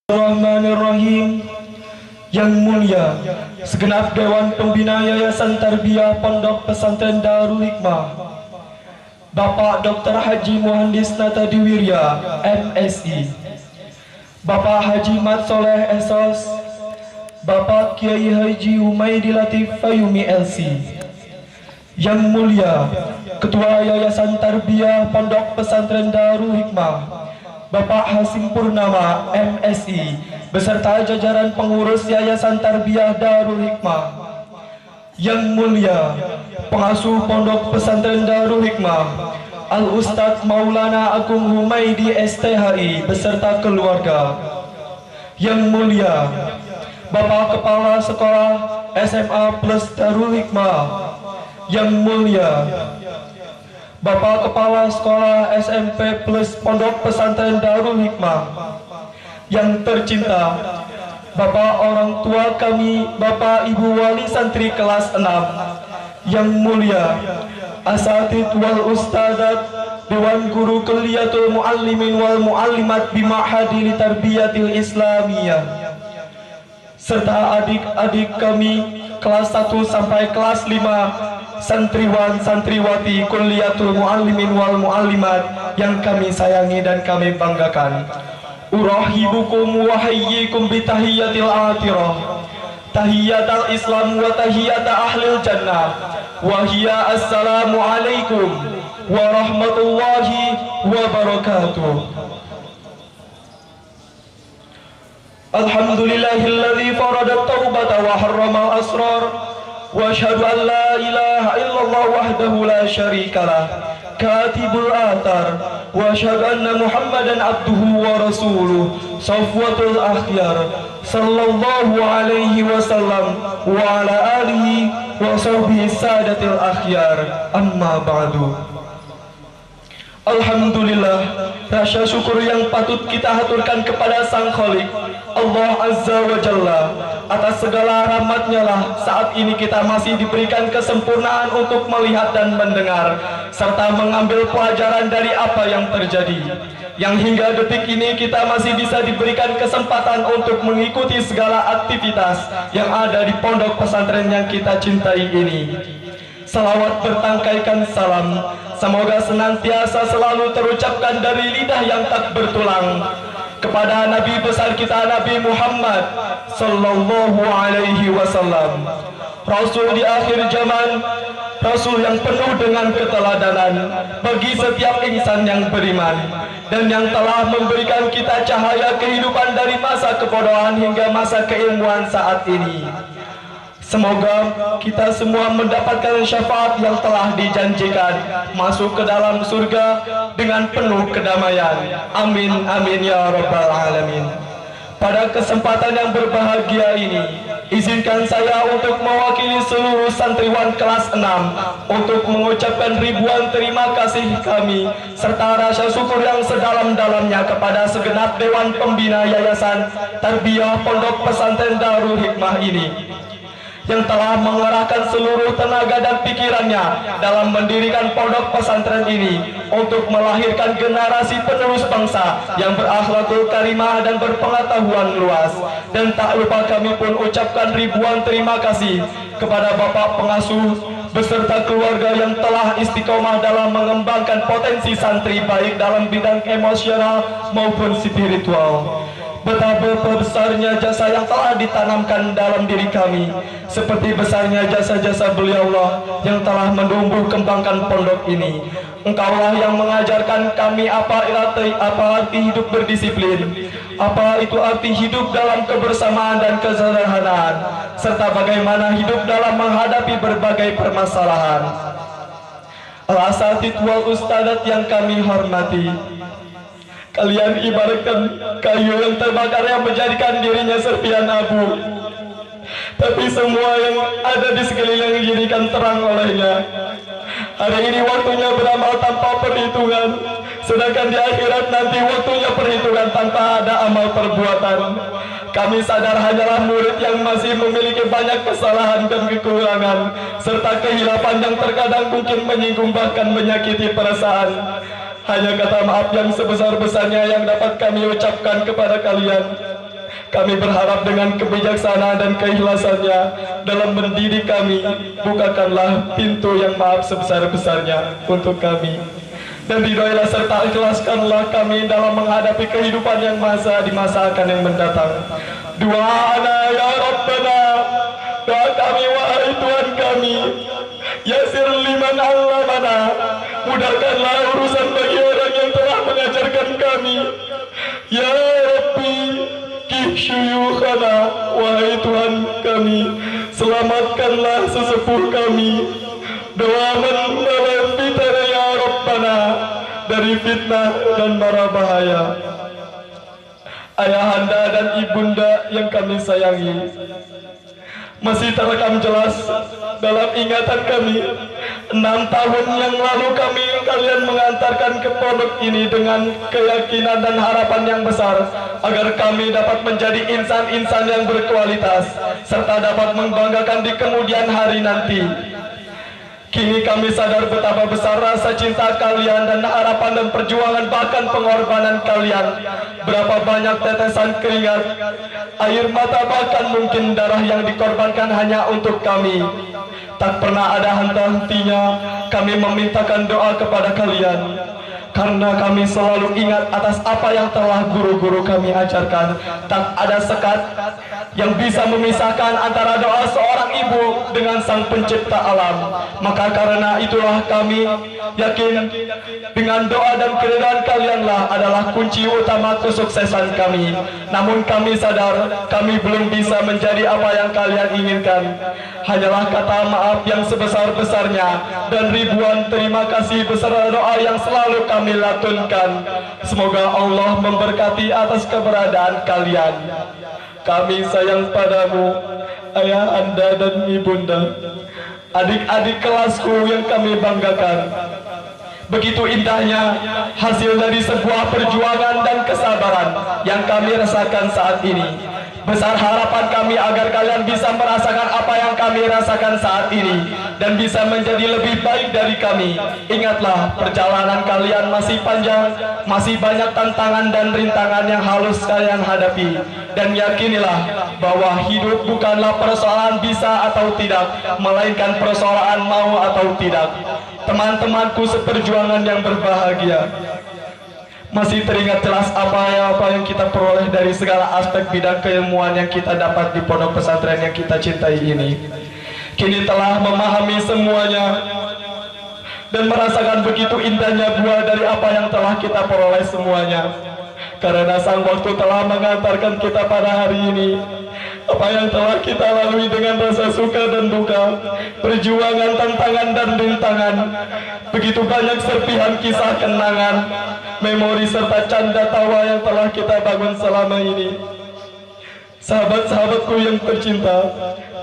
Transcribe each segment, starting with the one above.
Bismillahirrahmanirrahim. Yang mulia segenap Dewan Pembina Yayasan Tarbiyah Pondok Pesantren Darul Hikmah, Bapak Dr. Haji Muhandis Natadi Wirya, MSI, Bapak Haji Mat Soleh SOS, Bapak Kiai Haji Humaydi Latif Fayumi LC. Yang mulia Ketua Yayasan Tarbiyah Pondok Pesantren Darul Hikmah, Bapak Hasim Purnama, MSI, beserta jajaran pengurus Yayasan Tarbiyah Darul Hikmah. Yang mulia Pengasuh Pondok Pesantren Darul Hikmah, Al-Ustadz Maulana Agung Humaydi STHI, beserta keluarga. Yang mulia Bapak Kepala Sekolah SMA Plus Darul Hikmah. Yang mulia Bapak Kepala Sekolah SMP Plus Pondok Pesantren Darul Hikmah. Yang tercinta Bapak orang tua kami, Bapak Ibu Wali Santri kelas 6. Yang mulia Asatidz wal Ustadzat Dewan Guru Kulliyatul Muallimin wal Muallimat Bima'hadi Tarbiyatil Islamiyah, serta adik-adik kami kelas 1 sampai kelas 5, santriwan santriwati Kulliyatul Muallimin wal Muallimat yang kami sayangi dan kami banggakan. Urahibukum wa hayyikum bi tahiyyatil atirah, tahiyyatal Islam wa tahiyyata ahlil jannah, wa hiya assalamu alaikum warahmatullahi wabarakatuh. Alhamdulillahilladzi farada taubata wa harrama al-asrar, wa asyhadu an la ilaha illallah wahdahu la syarikalah katibul athar, wa asyhadu anna Muhammadan abduhu wa rasuluh safwatul akhyar sallallahu alaihi wasallam wa ala alihi wa sahbihi sadatil akhyar. Amma ba'du. Alhamdulillah, rasa syukur yang patut kita haturkan kepada Sang Khalik Allah Azza wa Jalla atas segala rahmatnya lah saat ini kita masih diberikan kesempurnaan untuk melihat dan mendengar serta mengambil pelajaran dari apa yang terjadi, yang hingga detik ini kita masih bisa diberikan kesempatan untuk mengikuti segala aktivitas yang ada di pondok pesantren yang kita cintai ini. Salawat bertangkaikan salam semoga senantiasa selalu terucapkan dari lidah yang tak bertulang kepada Nabi besar kita Nabi Muhammad sallallahu alaihi wasallam, Rasul di akhir zaman, Rasul yang penuh dengan keteladanan bagi setiap insan yang beriman dan yang telah memberikan kita cahaya kehidupan dari masa kebodohan hingga masa keilmuan saat ini. Semoga kita semua mendapatkan syafaat yang telah dijanjikan, masuk ke dalam surga dengan penuh kedamaian. Amin amin ya rabbal alamin. Pada kesempatan yang berbahagia ini, izinkan saya untuk mewakili seluruh santriwan kelas 6 untuk mengucapkan ribuan terima kasih kami serta rasa syukur yang sedalam-dalamnya kepada segenap Dewan Pembina Yayasan Tarbiyah Pondok Pesantren Darul Hikmah ini, yang telah mengerahkan seluruh tenaga dan pikirannya dalam mendirikan pondok pesantren ini untuk melahirkan generasi penerus bangsa yang berakhlakul karimah dan berpengetahuan luas. Dan tak lupa kami pun ucapkan ribuan terima kasih kepada Bapak Pengasuh beserta keluarga yang telah istiqomah dalam mengembangkan potensi santri baik dalam bidang emosional maupun spiritual. Betapa besarnya jasa yang telah ditanamkan dalam diri kami, seperti besarnya jasa-jasa beliau yang telah menumbuh kembangkan pondok ini. Engkaulah yang mengajarkan kami apa arti hidup berdisiplin, apa itu arti hidup dalam kebersamaan dan kesederhanaan, serta bagaimana hidup dalam menghadapi berbagai permasalahan. Al-Asatidz wal Ustadzat yang kami hormati, kalian ibaratkan kayu yang terbakar yang menjadikan dirinya serpian abu, tapi semua yang ada di sekeliling dijadikan terang olehnya. Hari ini waktunya beramal tanpa perhitungan, sedangkan di akhirat nanti waktunya perhitungan tanpa ada amal perbuatan. Kami sadar hanyalah murid yang masih memiliki banyak kesalahan dan kekurangan, serta kehilapan yang terkadang mungkin menyinggung bahkan menyakiti perasaan. Hanya kata maaf yang sebesar-besarnya yang dapat kami ucapkan kepada kalian. Kami berharap dengan kebijaksanaan dan keikhlasannya dalam mendidik kami, bukakanlah pintu yang maaf sebesar-besarnya untuk kami. Dan ridhoilah serta ikhlaskanlah kami dalam menghadapi kehidupan yang di masa akan yang mendatang. Doa ya Rabbana, doa kami wahai Tuhan kami, yasir liman allamana, mudahkanlah urusan bagi orang yang telah mengajarkan kami. Ya Rabbi, kih syuyukhana, wahai Tuhan kami, selamatkanlah sesepuh kami. Doa mendalam fitnah ya Rabbana, dari fitnah dan mara bahaya. Ayahanda dan ibunda yang kami sayangi, masih terekam jelas dalam ingatan kami 6 tahun yang lalu kalian mengantarkan ke pondok ini dengan keyakinan dan harapan yang besar agar kami dapat menjadi insan-insan yang berkualitas serta dapat membanggakan di kemudian hari nanti. Kini kami sadar betapa besar rasa cinta kalian dan harapan dan perjuangan bahkan pengorbanan kalian. Berapa banyak tetesan keringat, air mata bahkan mungkin darah yang dikorbankan hanya untuk kami. Tak pernah ada henti-hentinya kami memintakan doa kepada kalian. Karena kami selalu ingat atas apa yang telah guru-guru kami ajarkan. Tak ada sekat yang bisa memisahkan antara doa seorang ibu dengan sang pencipta alam. Maka karena itulah kami yakin dengan doa dan keridhaan kalianlah adalah kunci utama kesuksesan kami. Namun kami sadar kami belum bisa menjadi apa yang kalian inginkan. Hanyalah kata maaf yang sebesar-besarnya dan ribuan terima kasih beserta doa yang selalu kami latunkan. Semoga Allah memberkati atas keberadaan kalian. Kami sayang padamu, ayah anda dan ibunda, adik-adik kelasku yang kami banggakan. Begitu indahnya hasil dari sebuah perjuangan dan kesabaran yang kami rasakan saat ini. Besar harapan kami agar kalian bisa merasakan apa yang kami rasakan saat ini dan bisa menjadi lebih baik dari kami. Ingatlah, perjalanan kalian masih panjang, masih banyak tantangan dan rintangan yang harus kalian hadapi. Dan yakinilah bahwa hidup bukanlah persoalan bisa atau tidak, melainkan persoalan mau atau tidak. Teman-temanku seperjuangan yang berbahagia, masih teringat jelas apa yang kita peroleh dari segala aspek bidang keilmuan yang kita dapat di pondok pesantren yang kita cintai ini. Kini telah memahami semuanya dan merasakan begitu indahnya buah dari apa yang telah kita peroleh semuanya. Karena sang waktu telah mengantarkan kita pada hari ini. Apa yang telah kita lalui dengan rasa suka dan duka, perjuangan, tantangan dan rintangan, begitu banyak serpihan kisah kenangan, memori serta canda tawa yang telah kita bangun selama ini. Sahabat-sahabatku yang tercinta,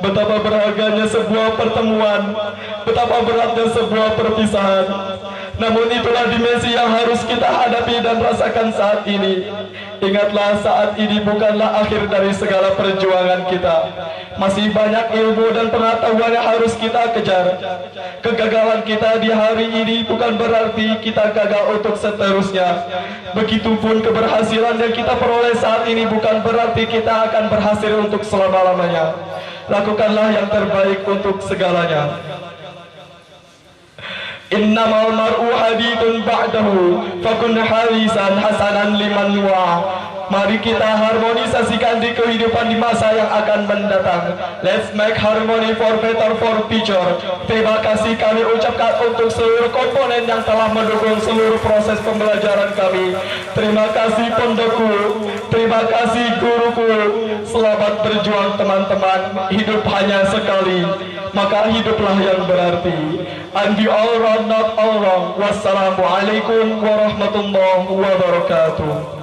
betapa berharganya sebuah pertemuan, betapa beratnya sebuah perpisahan. Namun itulah dimensi yang harus kita hadapi dan rasakan saat ini. Ingatlah, saat ini bukanlah akhir dari segala perjuangan kita. Masih banyak ilmu dan pengetahuan yang harus kita kejar. Kegagalan kita di hari ini bukan berarti kita gagal untuk seterusnya. Begitupun keberhasilan yang kita peroleh saat ini bukan berarti kita akan berhasil untuk selama-lamanya. Lakukanlah yang terbaik untuk segalanya. Innamal mar'u hadithun ba'dahu fakun harisan hasanan liman wa. Mari kita harmonisasikan di kehidupan di masa yang akan mendatang. Let's make harmony for better for future. Terima kasih kami ucapkan untuk seluruh komponen yang telah mendukung seluruh proses pembelajaran kami. Terima kasih pondokku, terima kasih guruku. Selamat berjuang teman-teman. Hidup hanya sekali, maka hiduplah yang berarti. And be all wrong, not all wrong. Wassalamualaikum warahmatullahi wabarakatuh.